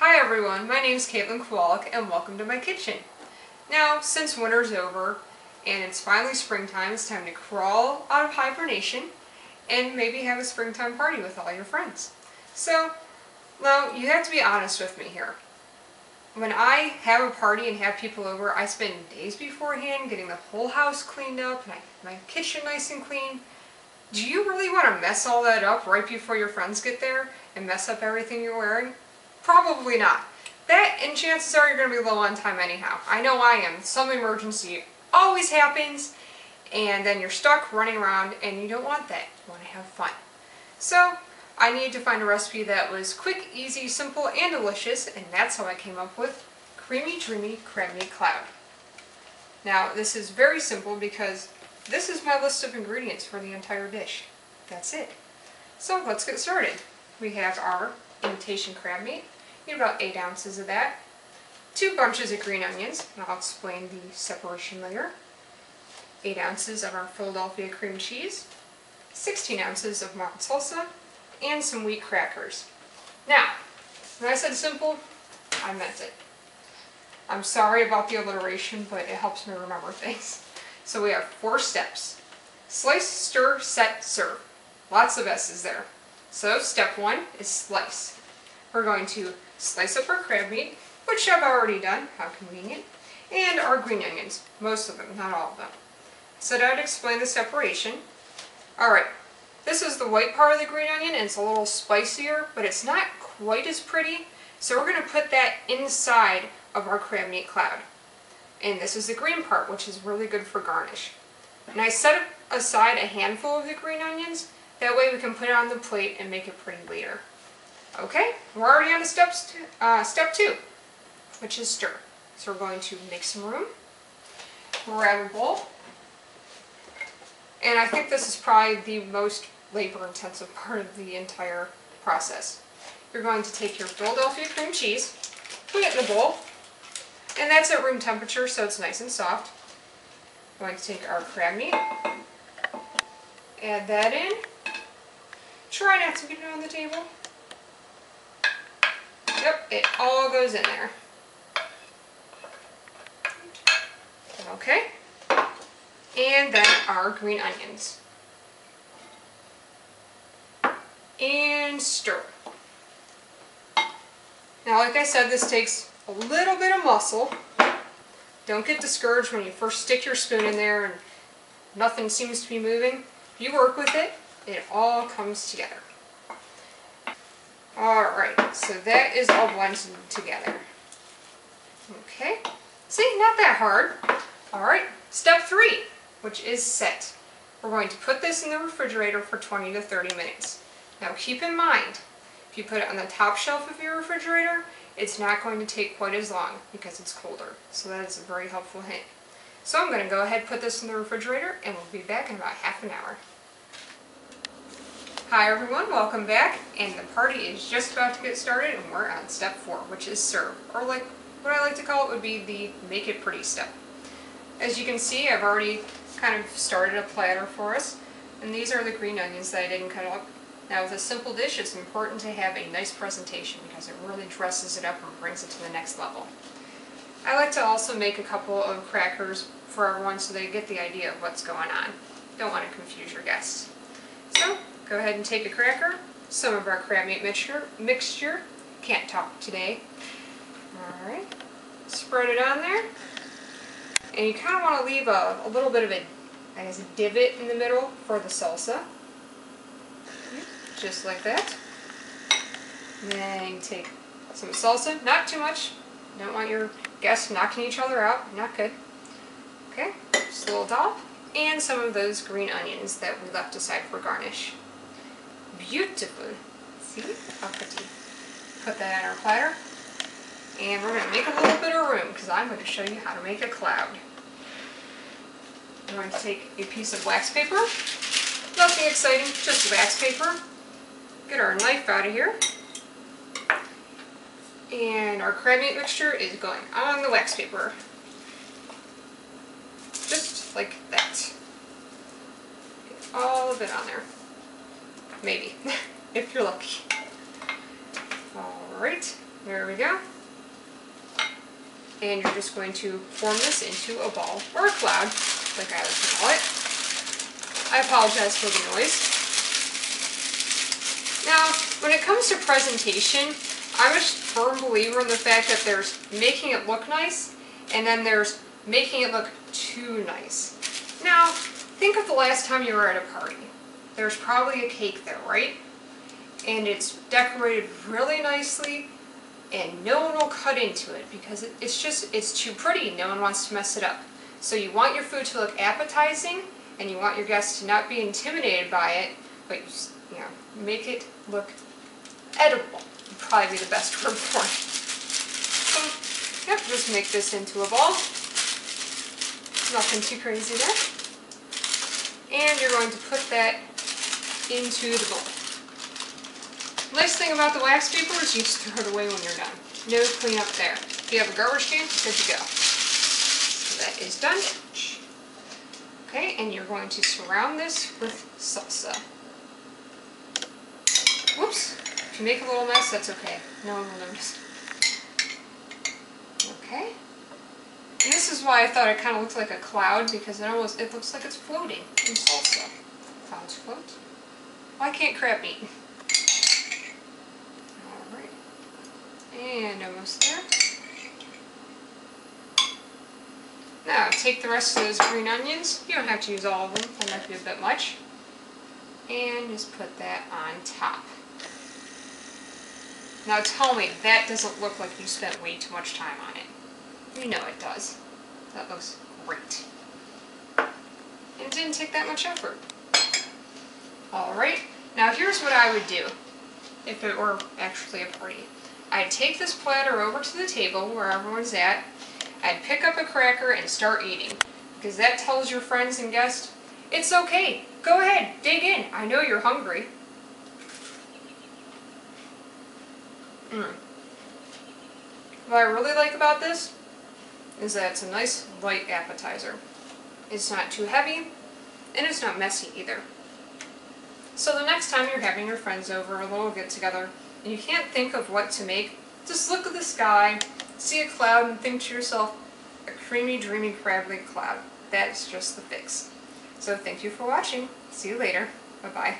Hi everyone, my name is Caitlin Kowalik and welcome to my kitchen. Now, since winter's over and it's finally springtime, it's time to crawl out of hibernation and maybe have a springtime party with all your friends. So, now you have to be honest with me here. When I have a party and have people over, I spend days beforehand getting the whole house cleaned up and my kitchen nice and clean. Do you really want to mess all that up right before your friends get there and mess up everything you're wearing? Probably not. That, and chances are you're going to be low on time anyhow. I know I am. Some emergency always happens, and then you're stuck running around, and you don't want that. You want to have fun. So, I needed to find a recipe that was quick, easy, simple, and delicious, and that's how I came up with Creamy Dreamy Crab Meat Cloud. Now, this is very simple because this is my list of ingredients for the entire dish. That's it. So, let's get started. We have our imitation crab meat. Need about 8 ounces of that. 2 bunches of green onions, and I'll explain the separation later. 8 ounces of our Philadelphia cream cheese. 16 ounces of mild salsa, and some wheat crackers. Now, when I said simple, I meant it. I'm sorry about the alliteration, but it helps me remember things. So we have 4 steps. Slice, stir, set, serve. Lots of S's there. So step 1 is slice. We're going to slice up our crab meat, which I've already done, how convenient, and our green onions, most of them, not all of them. So I'd explain the separation. Alright, this is the white part of the green onion, and it's a little spicier, but it's not quite as pretty, so we're going to put that inside of our crab meat cloud. And this is the green part, which is really good for garnish. And I set aside a handful of the green onions, that way we can put it on the plate and make it pretty later. Okay, we're already on to step 2, which is stir. So we're going to make some room, grab a bowl, and I think this is probably the most labor-intensive part of the entire process. You're going to take your Philadelphia cream cheese, put it in the bowl, and that's at room temperature so it's nice and soft. We're going to take our crab meat, add that in. Try not to get it on the table. Yep, it all goes in there. Okay. And then our green onions. And stir. Now, like I said, this takes a little bit of muscle. Don't get discouraged when you first stick your spoon in there and nothing seems to be moving. If you work with it, it all comes together. Alright, so that is all blended together. Okay, see, not that hard. Alright, step 3, which is set. We're going to put this in the refrigerator for 20 to 30 minutes. Now keep in mind, if you put it on the top shelf of your refrigerator, it's not going to take quite as long because it's colder. So that is a very helpful hint. So I'm going to go ahead and put this in the refrigerator and we'll be back in about half an hour. Hi everyone, welcome back, and the party is just about to get started and we're on step 4, which is serve, or like what I like to call it would be the make it pretty step. As you can see, I've already kind of started a platter for us, and these are the green onions that I didn't cut up. Now with a simple dish, it's important to have a nice presentation because it really dresses it up and brings it to the next level. I like to also make a couple of crackers for everyone so they get the idea of what's going on. Don't want to confuse your guests. So, go ahead and take a cracker, some of our crab meat mixture, can't talk today. Alright, spread it on there, and you kind of want to leave a little bit of a divot in the middle for the salsa, just like that. And then you take some salsa, not too much, don't want your guests knocking each other out, not good. Okay, just a little dollop, and some of those green onions that we left aside for garnish. Beautiful. See? How pretty. Put that on our platter. And we're going to make a little bit of room because I'm going to show you how to make a cloud. We're going to take a piece of wax paper. Nothing exciting, just wax paper. Get our knife out of here. And our crab meat mixture is going on the wax paper. Just like that. Get all of it on there. Maybe, if you're lucky. Alright, There we go. And you're just going to form this into a ball or a cloud, like I like to call it. I apologize for the noise. Now, when it comes to presentation, I'm a firm believer in the fact that there's making it look nice, and then there's making it look too nice. Now, think of the last time you were at a party. There's probably a cake there, right? And it's decorated really nicely, and no one will cut into it because it's too pretty. No one wants to mess it up. So you want your food to look appetizing, and you want your guests to not be intimidated by it, but you know, make it look edible. Would probably be the best word for it. So, yep, just make this into a ball. Nothing too crazy there. And you're going to put that into the bowl. Nice thing about the wax paper is you just throw it away when you're done. No cleanup there. If you have a garbage can, good to go. So that is done. Okay, and you're going to surround this with salsa. Whoops. If you make a little mess, that's okay. No one will notice. Okay. And this is why I thought it kind of looked like a cloud, because it looks like it's floating in salsa. Clouds float. Why can't crab meat? Alright. And almost there. Now, take the rest of those green onions. You don't have to use all of them. That might be a bit much. And just put that on top. Now tell me, that doesn't look like you spent way too much time on it. You know it does. That looks great. And it didn't take that much effort. Alright, now here's what I would do if it were actually a party. I'd take this platter over to the table where everyone's at. I'd pick up a cracker and start eating, because that tells your friends and guests, it's okay, go ahead, dig in, I know you're hungry. What I really like about this is that it's a nice light appetizer. It's not too heavy, and it's not messy either. So the next time you're having your friends over, a little get together, and you can't think of what to make, just look at the sky, see a cloud, and think to yourself, a creamy, dreamy crab-legged cloud. That's just the fix. So thank you for watching. See you later. Bye-bye.